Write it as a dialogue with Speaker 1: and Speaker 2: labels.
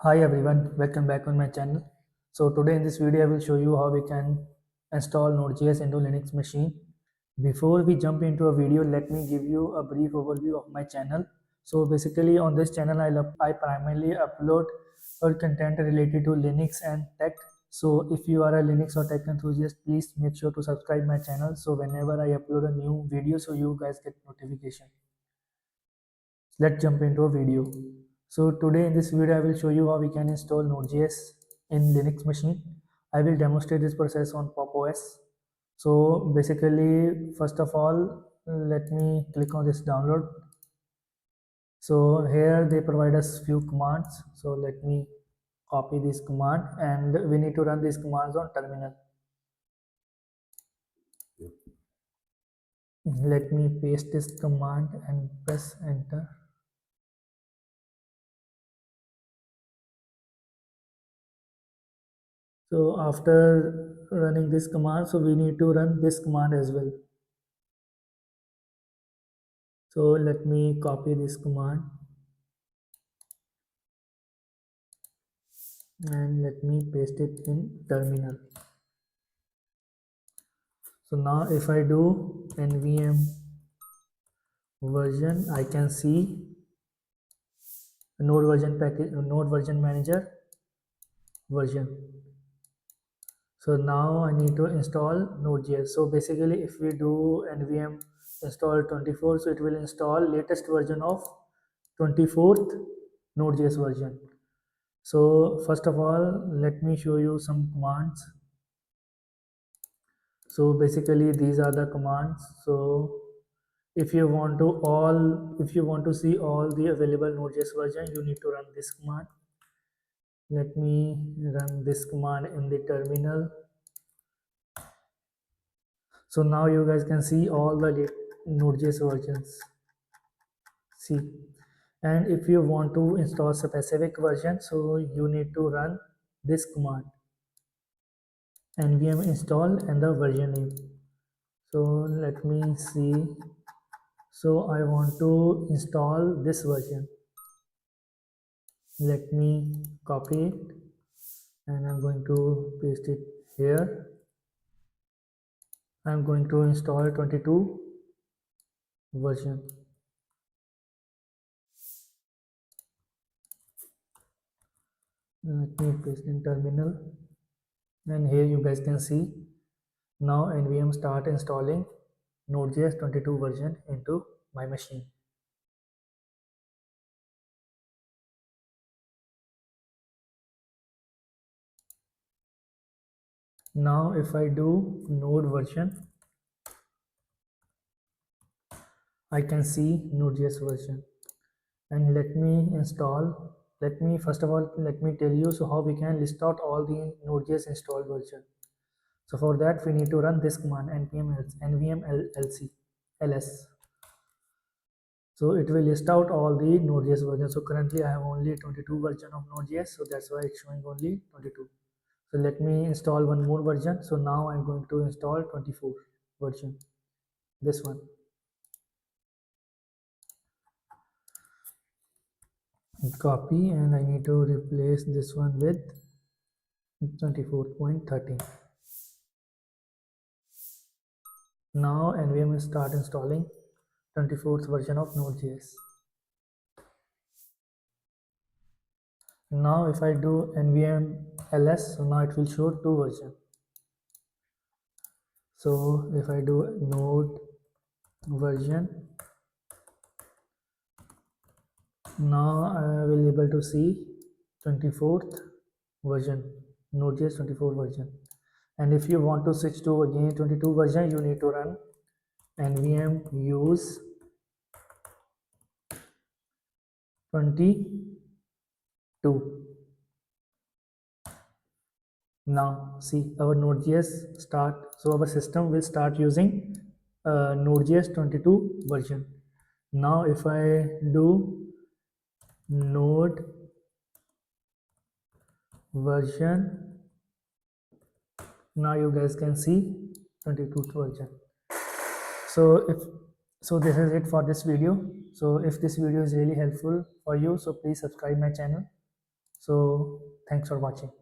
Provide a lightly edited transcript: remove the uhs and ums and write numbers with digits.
Speaker 1: Hi everyone, welcome back on my channel. So today in this video I will show you how we can install Node.js into Linux machine. Before we jump into a video, let me give you a brief overview of my channel. So basically on this channel I primarily upload all content related to Linux and tech. So if you are a Linux or tech enthusiast, please make sure to subscribe my channel so whenever I upload a new video so you guys get notification. Let's jump into a video. So today in this video I will show you how we can install Node.js in Linux machine. I will demonstrate this process on Pop OS. So basically, first of all, let me click on this download. So here they provide us few commands. So let me copy this command and we need to run these commands on terminal. Let me paste this command and press enter. So after running this command, so we need to run this command as well. So let me copy this command and let me paste it in terminal. So now if I do nvm version, I can see node version package, node version manager version. So now I need to install Node.js. So basically if we do nvm install 24, so it will install latest version of 24th Node.js version. So first of all, let me show you some commands. So basically these are the commands. So if you want to see all the available Node.js version, you need to run this command. Let me run this command in the terminal. So now you guys can see all the Node.js versions. See, and if you want to install specific version, so you need to run this command nvm install and the version name. So let me see. So I want to install this version. Let me copy it and I'm going to paste it here. I'm going to install 22 version. Let me paste in terminal, and here you guys can see now nvm start installing Node.js 22 version into my machine. Now if I do node version, I can see Node.js version. And let me first of all let me tell you so how we can list out all the Node.js installed version. So for that we need to run this command nvm ls. So it will list out all the Node.js versions. So currently I have only 22 version of Node.js, so that's why it's showing only 22. So let me install one more version. So now I'm going to install 24 version, this one. Copy, and I need to replace this one with 24.13. Now nvm will start installing 24th version of Node.js. Now if I do nvm ls, so now it will show two versions. So if I do node version, now I will able to see 24th version, Node.js 24 version. And if you want to switch to again 22 version, you need to run nvm use 22. Now see our Node.js start, so our system will start using Node.js 22 version. Now if I do node version, now you guys can see 22th version. So this is it for this video. So if this video is really helpful for you, so please subscribe my channel. So thanks for watching.